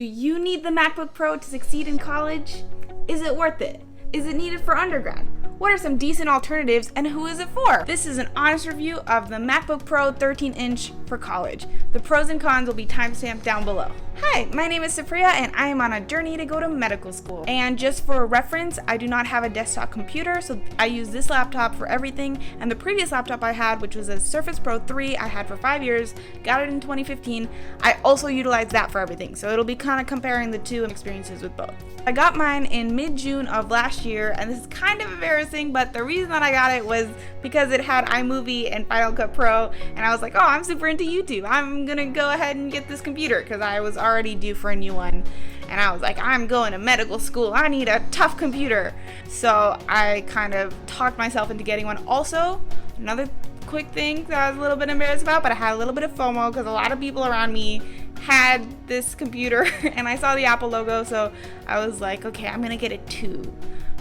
Do you need the MacBook Pro to succeed in college? Is it worth it? Is it needed for undergrad? What are some decent alternatives and who is it for? This is an honest review of the MacBook Pro 13-inch for college. The pros and cons will be timestamped down below. Hi, my name is Supriya and I am on a journey to go to medical school. And just for reference, I do not have a desktop computer, so I use this laptop for everything. And the previous laptop I had, which was a Surface Pro 3, I had for 5 years, got it in 2015. I also utilized that for everything, so it'll be kind of comparing the two experiences with both. I got mine in mid-June of last year, and this is kind of embarrassing, but the reason that I got it was because it had iMovie and Final Cut Pro, and I was like, oh, I'm super into YouTube. I'm gonna go ahead and get this computer because I was already due for a new one, and I was like, I'm going to medical school. I need a tough computer. So I kind of talked myself into getting one. Also, another quick thing that I was a little bit embarrassed about, but I had a little bit of FOMO because a lot of people around me had this computer and I saw the Apple logo, so I was like, okay, I'm gonna get it too.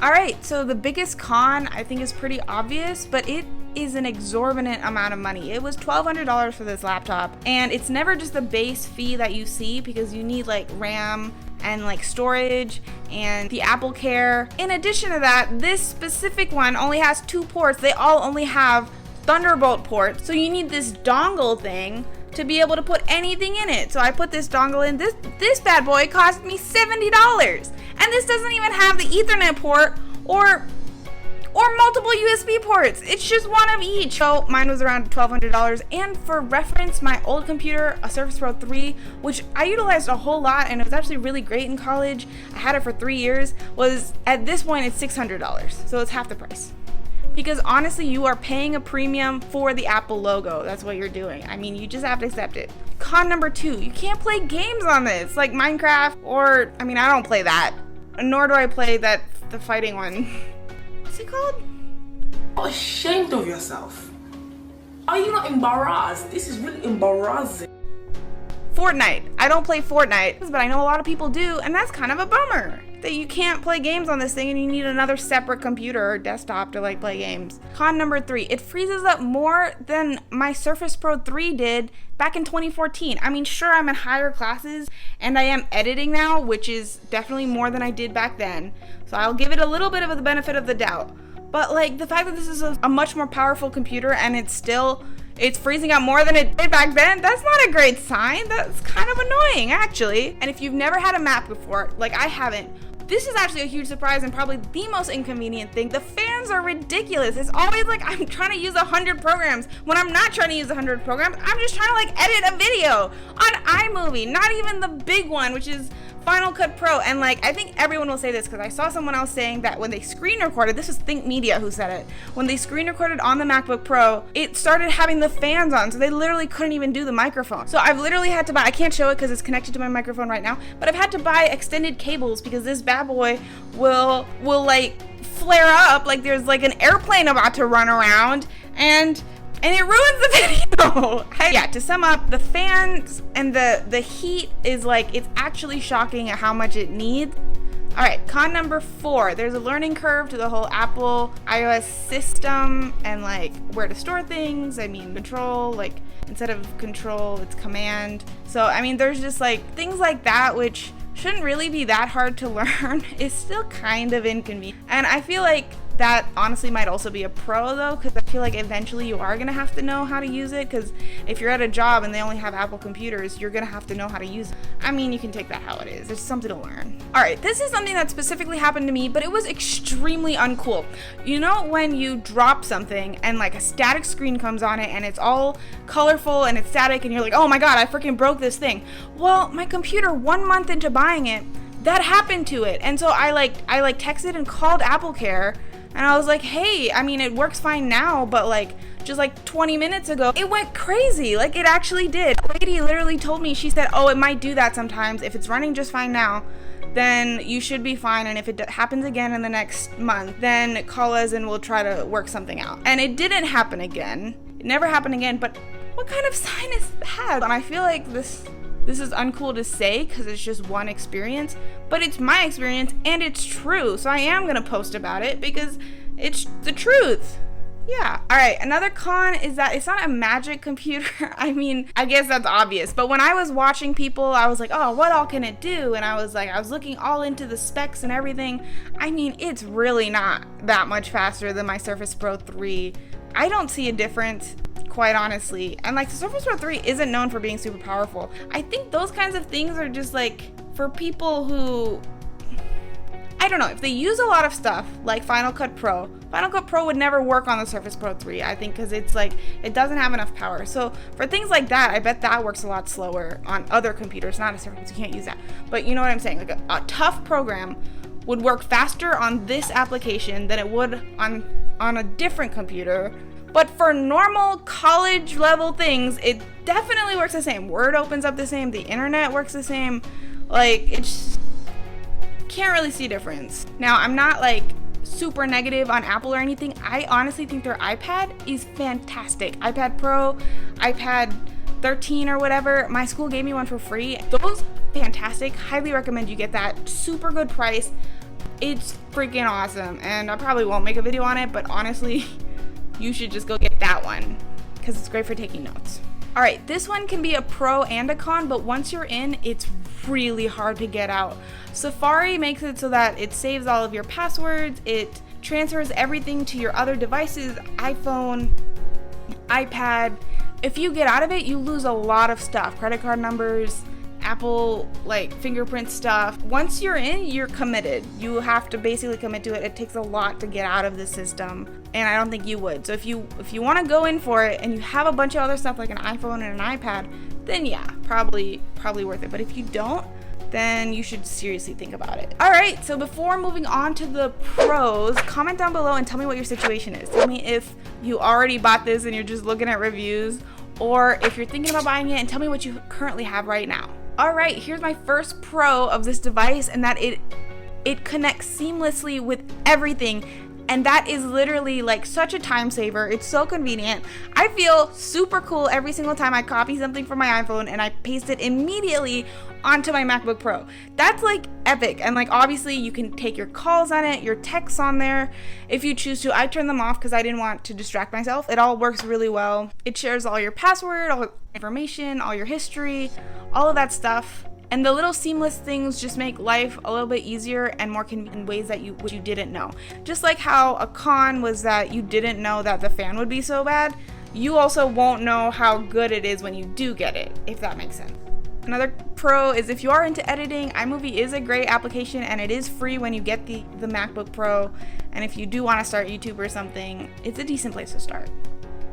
Alright, so the biggest con I think is pretty obvious, but it is an exorbitant amount of money. It was $1,200 for this laptop, and it's never just the base fee that you see because you need like RAM and like storage and the Apple Care. In addition to that, this specific one only has 2 ports. They all only have Thunderbolt ports, so you need this dongle thing to be able to put anything in it. So I put this dongle in. This bad boy cost me $70, and this doesn't even have the Ethernet port or multiple USB ports. It's just one of each. So mine was around $1,200. And for reference, my old computer, a Surface Pro 3, which I utilized a whole lot and it was actually really great in college, I had it for 3 years, was at this point it's $600. So it's half the price. Because honestly, you are paying a premium for the Apple logo. That's what you're doing. I mean, you just have to accept it. Con number 2, you can't play games on this, like Minecraft, or, I mean, I don't play that. Nor do I play the fighting one. What's it called? Ashamed of yourself. Are you not embarrassed? This is really embarrassing. Fortnite. I don't play Fortnite, but I know a lot of people do, and that's kind of a bummer that you can't play games on this thing and you need another separate computer or desktop to like play games. Con number 3, it freezes up more than my Surface Pro 3 did back in 2014. I mean, sure, I'm in higher classes and I am editing now, which is definitely more than I did back then. So I'll give it a little bit of the benefit of the doubt. But like the fact that this is a much more powerful computer and it's freezing out more than it did back then, that's not a great sign. That's kind of annoying, actually. And if you've never had a Mac before, like I haven't, this is actually a huge surprise and probably the most inconvenient thing. The fans are ridiculous. It's always like I'm trying to use 100 programs when I'm not trying to use 100 programs. I'm just trying to like edit a video on iMovie, not even the big one, which is Final Cut Pro. And like, I think everyone will say this because I saw someone else saying that when they screen recorded, this was Think Media who said it, when they screen recorded on the MacBook Pro, it started having the fans on, so they literally couldn't even do the microphone. So I've literally had to buy, I can't show it because it's connected to my microphone right now, but I've had to buy extended cables because this bad boy will like flare up like there's like an airplane about to run around and it ruins the video. Yeah, to sum up, the fans and the heat is like, it's actually shocking at how much it needs. All right, con number 4, there's a learning curve to the whole Apple iOS system and like where to store things. I mean, control, like instead of control, it's command. So, I mean, there's just like things like that, which shouldn't really be that hard to learn. It's still kind of inconvenient. And I feel like that honestly might also be a pro though, because I feel like eventually you are gonna have to know how to use it, because if you're at a job and they only have Apple computers, you're gonna have to know how to use it. I mean, you can take that how it is. It's something to learn. All right, this is something that specifically happened to me, but it was extremely uncool. You know when you drop something and like a static screen comes on it and it's all colorful and it's static and you're like, oh my god, I freaking broke this thing. Well, my computer 1 month into buying it, that happened to it. And so I texted and called Apple Care. And I was like, hey, I mean, it works fine now, but like, just like 20 minutes ago, it went crazy. Like, it actually did. The lady literally told me, she said, oh, it might do that sometimes. If it's running just fine now, then you should be fine. And if it happens again in the next month, then call us and we'll try to work something out. And it didn't happen again. It never happened again. But what kind of sign is that? And I feel like this is uncool to say because it's just one experience, but it's my experience and it's true. So I am going to post about it because it's the truth. Yeah. All right. Another con is that it's not a magic computer. I mean, I guess that's obvious. But when I was watching people, I was like, oh, what all can it do? And I was looking all into the specs and everything. I mean, it's really not that much faster than my Surface Pro 3. I don't see a difference, quite honestly. And like the Surface Pro 3 isn't known for being super powerful. I think those kinds of things are just like for people who, I don't know, if they use a lot of stuff like Final Cut Pro would never work on the Surface Pro 3, I think, because it's like, it doesn't have enough power. So for things like that, I bet that works a lot slower on other computers, not a Surface, you can't use that. But you know what I'm saying, like a tough program would work faster on this application than it would on a different computer. But for normal college level things, it definitely works the same. Word opens up the same, the internet works the same, like it's, can't really see a difference. Now, I'm not like super negative on Apple or anything. I honestly think their iPad is fantastic. iPad Pro, iPad 13 or whatever. My school gave me one for free. Those fantastic. Highly recommend you get that. Super good price. It's freaking awesome. And I probably won't make a video on it, but honestly, you should just go get that one because it's great for taking notes. All right, this one can be a pro and a con, but once you're in, it's really hard to get out. Safari makes it so that it saves all of your passwords, it transfers everything to your other devices, iPhone, iPad. If you get out of it, you lose a lot of stuff, credit card numbers, Apple like fingerprint stuff. Once you're in, you're committed. You have to basically commit to it. It takes a lot to get out of the system, and I don't think you would. So if you want to go in for it and you have a bunch of other stuff like an iPhone and an iPad, then yeah, probably worth it. But if you don't, then you should seriously think about it. All right, so before moving on to the pros, comment down below and tell me what your situation is. Tell me if you already bought this and you're just looking at reviews, or if you're thinking about buying it, and tell me what you currently have right now. All right, here's my first pro of this device, and that it connects seamlessly with everything. And that is literally like such a time saver. It's so convenient. I feel super cool every single time I copy something from my iPhone and I paste it immediately onto my MacBook Pro. That's like epic. And like obviously you can take your calls on it, your texts on there if you choose to. I turned them off because I didn't want to distract myself. It all works really well. It shares all your password, all information, all your history, all of that stuff. And the little seamless things just make life a little bit easier and more convenient in ways that you didn't know. Just like how a con was that you didn't know that the fan would be so bad, you also won't know how good it is when you do get it, if that makes sense. Another pro is if you are into editing, iMovie is a great application and it is free when you get the MacBook Pro. And if you do want to start YouTube or something, it's a decent place to start.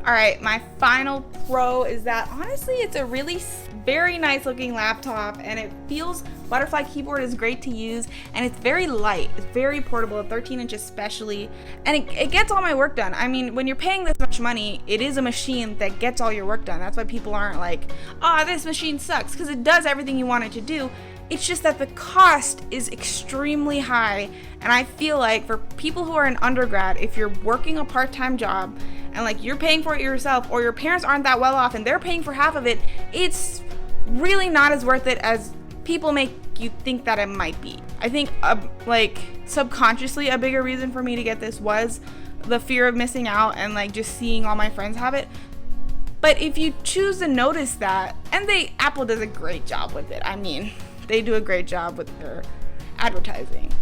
All right, my final pro is that honestly, it's a really very nice looking laptop and it feels, butterfly keyboard is great to use and it's very light, it's very portable, 13 inch especially, and it gets all my work done. I mean, when you're paying this much money, it is a machine that gets all your work done. That's why people aren't like, oh, this machine sucks, because it does everything you want it to do. It's just that the cost is extremely high, and I feel like for people who are in undergrad, if you're working a part-time job and like you're paying for it yourself, or your parents aren't that well off and they're paying for half of it, it's really not as worth it as people make you think that it might be. I think like subconsciously a bigger reason for me to get this was the fear of missing out and like just seeing all my friends have it. But if you choose to notice that, and Apple does a great job with it. I mean, they do a great job with their advertising.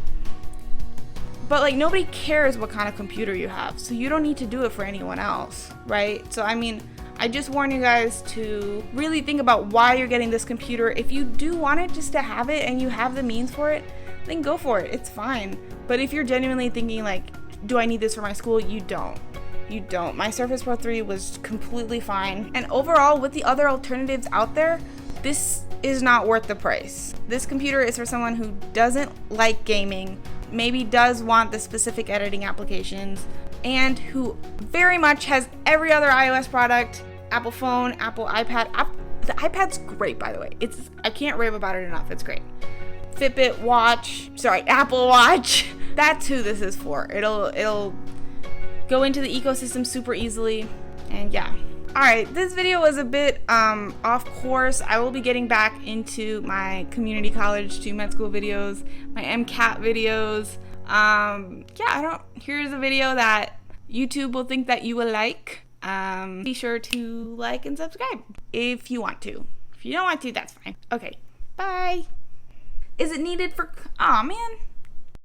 But like nobody cares what kind of computer you have, so you don't need to do it for anyone else, right? So I mean, I just warn you guys to really think about why you're getting this computer. If you do want it just to have it and you have the means for it, then go for it. It's fine. But if you're genuinely thinking like, do I need this for my school? You don't. You don't. My Surface Pro 3 was completely fine. And overall, with the other alternatives out there, this is not worth the price. This computer is for someone who doesn't like gaming, maybe does want the specific editing applications, and who very much has every other iOS product, Apple phone, Apple iPad. The iPad's great, by the way. I can't rave about it enough. It's great. Fitbit watch, Apple Watch. That's who this is for. It'll go into the ecosystem super easily, and yeah. All right, this video was a bit off course. I will be getting back into my community college to med school videos, my MCAT videos. Here's a video that YouTube will think that you will like. Be sure to like and subscribe if you want to. If you don't want to, that's fine. Okay, bye. Is it needed for... Aw, man.